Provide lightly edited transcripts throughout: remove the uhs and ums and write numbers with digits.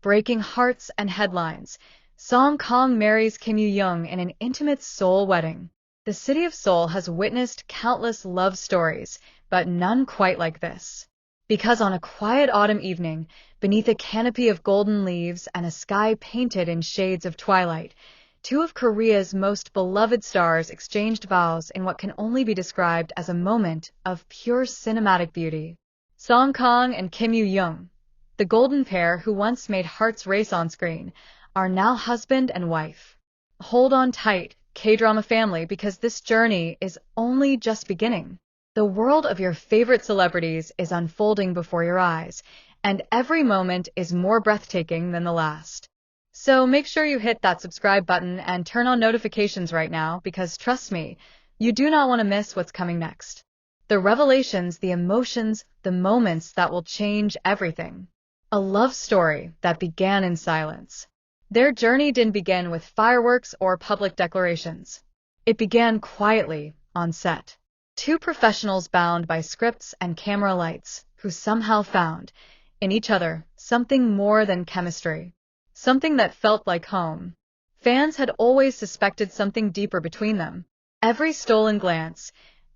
breaking hearts and headlines. Kang Marries Kimyoojung in an intimate Seoul wedding. The city of Seoul has witnessed countless love stories, but none quite like this. Because on a quiet autumn evening, beneath a canopy of golden leaves and a sky painted in shades of twilight, two of Korea's most beloved stars exchanged vows in what can only be described as a moment of pure cinematic beauty. Songkang and Kimyoojung, the golden pair who once made hearts race on screen, are now husband and wife. Hold on tight, K-drama family, because this journey is only just beginning. The world of your favorite celebrities is unfolding before your eyes, and every moment is more breathtaking than the last. So make sure you hit that subscribe button and turn on notifications right now, because trust me, you do not want to miss what's coming next. The revelations, the emotions, the moments that will change everything. A love story that began in silence. Their journey didn't begin with fireworks or public declarations. It began quietly, on set. Two professionals bound by scripts and camera lights, who somehow found, in each other, something more than chemistry. Something that felt like home. Fans had always suspected something deeper between them. Every stolen glance,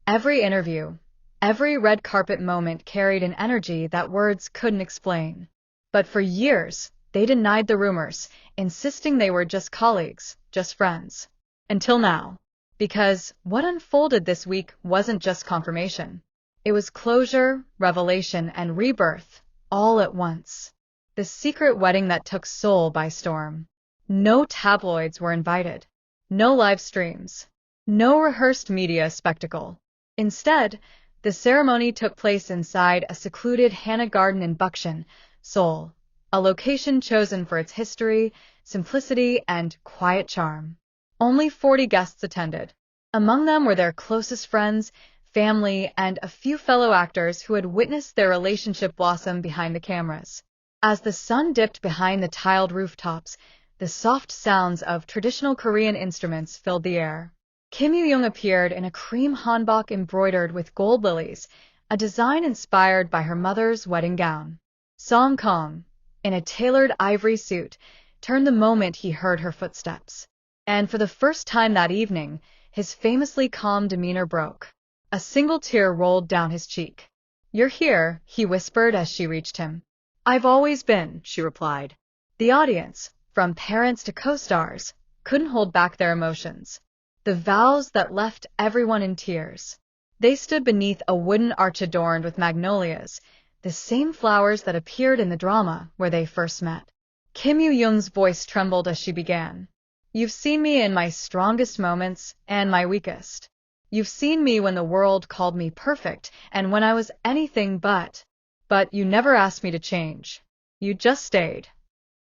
every interview, every red carpet moment carried an energy that words couldn't explain. But for years, they denied the rumors, insisting they were just colleagues, just friends. Until now. Because what unfolded this week wasn't just confirmation. It was closure, revelation, and rebirth, all at once. The secret wedding that took Seoul by storm. No tabloids were invited. No live streams. No rehearsed media spectacle. Instead, the ceremony took place inside a secluded Hana garden in Bucheon, Seoul, a location chosen for its history, simplicity, and quiet charm. Only 40 guests attended. Among them were their closest friends, family, and a few fellow actors who had witnessed their relationship blossom behind the cameras. As the sun dipped behind the tiled rooftops, the soft sounds of traditional Korean instruments filled the air. Kimyoojung appeared in a cream hanbok embroidered with gold lilies, a design inspired by her mother's wedding gown. Songkang, in a tailored ivory suit, turned the moment he heard her footsteps. And for the first time that evening, his famously calm demeanor broke. A single tear rolled down his cheek. "You're here," he whispered as she reached him. "I've always been," she replied. The audience, from parents to co-stars, couldn't hold back their emotions. The vows that left everyone in tears. They stood beneath a wooden arch adorned with magnolias, the same flowers that appeared in the drama where they first met. Kimyoojung's voice trembled as she began. "You've seen me in my strongest moments and my weakest. You've seen me when the world called me perfect and when I was anything but. But you never asked me to change. You just stayed."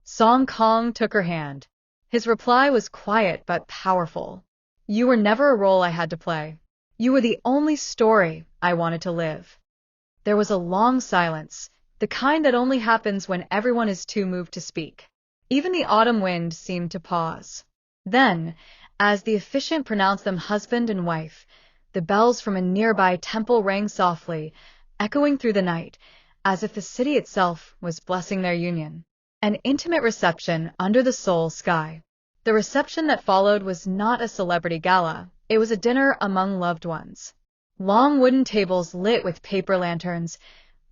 Songkang took her hand. His reply was quiet but powerful. "You were never a role I had to play. You were the only story I wanted to live." There was a long silence, the kind that only happens when everyone is too moved to speak. Even the autumn wind seemed to pause. Then, as the officiant pronounced them husband and wife, the bells from a nearby temple rang softly, echoing through the night, as if the city itself was blessing their union. An intimate reception under the Seoul sky. The reception that followed was not a celebrity gala, it was a dinner among loved ones. Long wooden tables lit with paper lanterns,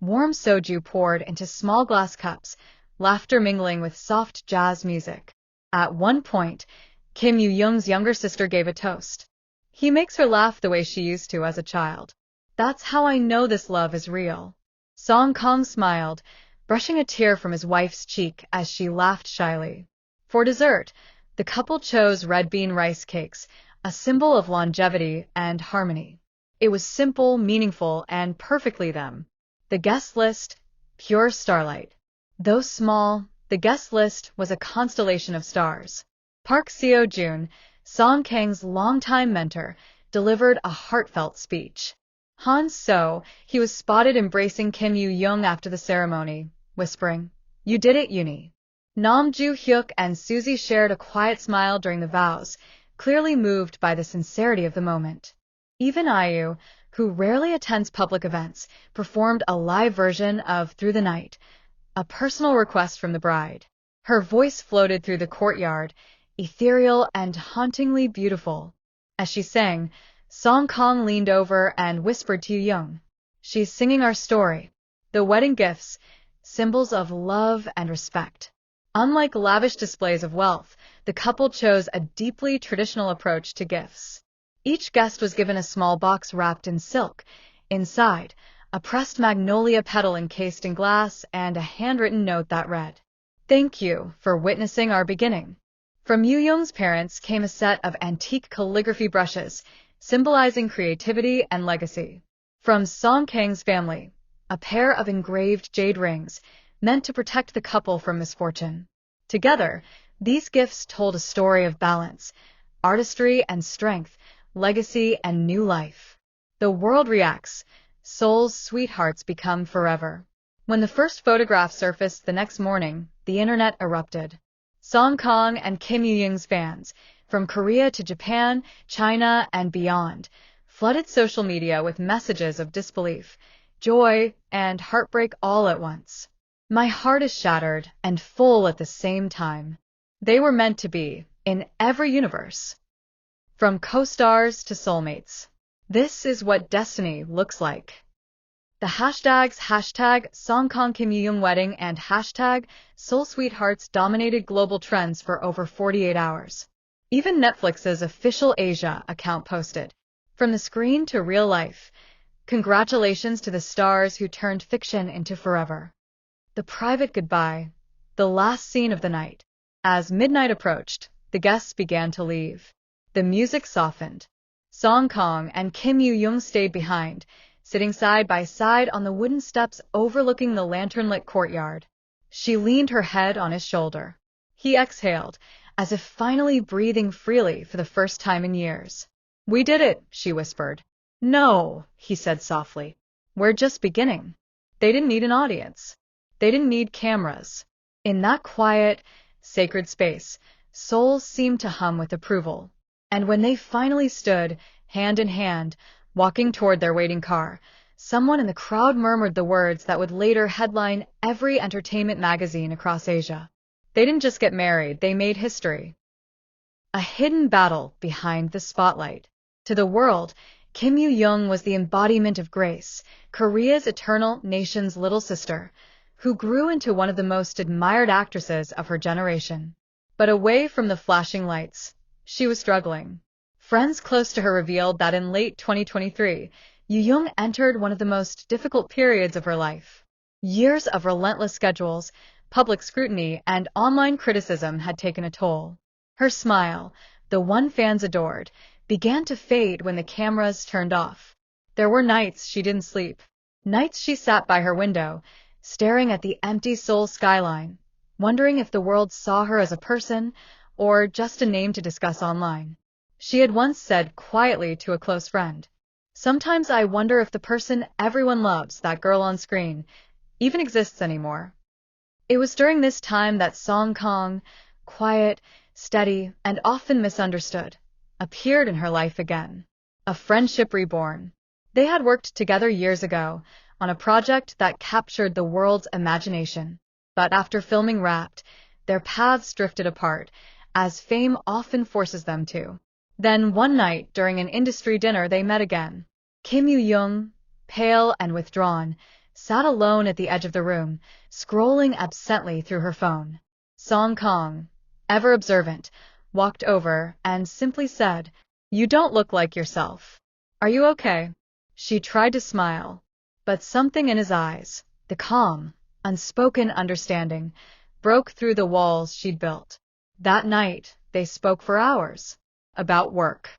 warm soju poured into small glass cups, laughter mingling with soft jazz music. At one point, Kimyoojung's younger sister gave a toast. "He makes her laugh the way she used to as a child. That's how I know this love is real." Songkang smiled, brushing a tear from his wife's cheek as she laughed shyly. For dessert, the couple chose red bean rice cakes, a symbol of longevity and harmony. It was simple, meaningful, and perfectly them. The guest list, pure starlight. Though small, the guest list was a constellation of stars. Park Seo-joon, Songkang's longtime mentor, delivered a heartfelt speech. Han So, he was spotted embracing Kimyoojung after the ceremony, whispering, "You did it, Uni." Nam Joo-hyuk and Suzy shared a quiet smile during the vows, clearly moved by the sincerity of the moment. Even IU, who rarely attends public events, performed a live version of Through the Night, a personal request from the bride. Her voice floated through the courtyard, ethereal and hauntingly beautiful. As she sang, Songkang leaned over and whispered to Yoo Jung, "She's singing our story. The wedding gifts, symbols of love and respect." Unlike lavish displays of wealth, the couple chose a deeply traditional approach to gifts. Each guest was given a small box wrapped in silk. Inside, a pressed magnolia petal encased in glass and a handwritten note that read, "Thank you for witnessing our beginning." From Yoo Jung's parents came a set of antique calligraphy brushes, symbolizing creativity and legacy. From Songkang's family, a pair of engraved jade rings, meant to protect the couple from misfortune. Together, these gifts told a story of balance, artistry and strength, legacy and new life. The world reacts. Seoul's sweethearts become forever. When the first photograph surfaced the next morning, the internet erupted. Songkang and Kimyoojung's fans, from Korea to Japan, China, and beyond, flooded social media with messages of disbelief, joy, and heartbreak all at once. "My heart is shattered and full at the same time. They were meant to be, in every universe." From co-stars to soulmates. This is what destiny looks like. The hashtags #SongkangKimyoojung wedding and #Seoul Sweethearts dominated global trends for over 48 hours. Even Netflix's official Asia account posted, "From the screen to real life, congratulations to the stars who turned fiction into forever." The private goodbye, the last scene of the night. As midnight approached, the guests began to leave. The music softened. Songkang and Kimyoojung stayed behind, sitting side by side on the wooden steps overlooking the lantern-lit courtyard. She leaned her head on his shoulder. He exhaled, as if finally breathing freely for the first time in years. "We did it," she whispered. "No," he said softly. "We're just beginning." They didn't need an audience. They didn't need cameras. In that quiet, sacred space, souls seemed to hum with approval. And when they finally stood, hand in hand, walking toward their waiting car, someone in the crowd murmured the words that would later headline every entertainment magazine across Asia. They didn't just get married, they made history. A hidden battle behind the spotlight. To the world, Kim Yoo-jung was the embodiment of grace, Korea's eternal nation's little sister, who grew into one of the most admired actresses of her generation. But away from the flashing lights, she was struggling. Friends close to her revealed that in late 2023, Yoo-jung entered one of the most difficult periods of her life. Years of relentless schedules, public scrutiny, and online criticism had taken a toll. Her smile, the one fans adored, began to fade when the cameras turned off. There were nights she didn't sleep. Nights she sat by her window, staring at the empty Seoul skyline, wondering if the world saw her as a person or just a name to discuss online. She had once said quietly to a close friend, "Sometimes I wonder if the person everyone loves, that girl on screen, even exists anymore." It was during this time that Songkang, quiet, steady, and often misunderstood, appeared in her life again. A friendship reborn. They had worked together years ago on a project that captured the world's imagination. But after filming wrapped, their paths drifted apart, as fame often forces them to. Then one night during an industry dinner they met again. Kim Yoo-jung, pale and withdrawn, sat alone at the edge of the room, scrolling absently through her phone. Songkang, ever observant, walked over and simply said, "You don't look like yourself. Are you okay?" She tried to smile, but something in his eyes, the calm, unspoken understanding, broke through the walls she'd built. That night, they spoke for hours. About work,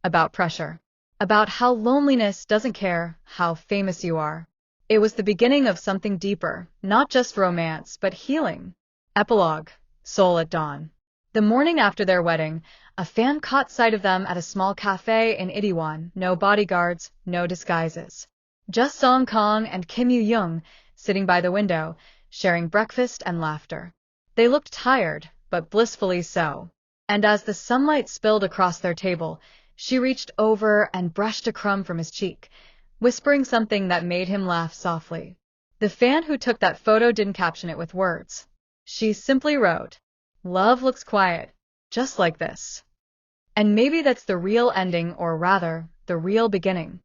about pressure, about how loneliness doesn't care how famous you are. It was the beginning of something deeper, not just romance, but healing. Epilogue, Seoul at dawn. The morning after their wedding, a fan caught sight of them at a small cafe in Itaewon, no bodyguards, no disguises. Just Songkang and Kim Yoo-jung, sitting by the window, sharing breakfast and laughter. They looked tired, but blissfully so. And as the sunlight spilled across their table, she reached over and brushed a crumb from his cheek, whispering something that made him laugh softly. The fan who took that photo didn't caption it with words. She simply wrote, "Love looks quiet, just like this." And maybe that's the real ending, or rather, the real beginning.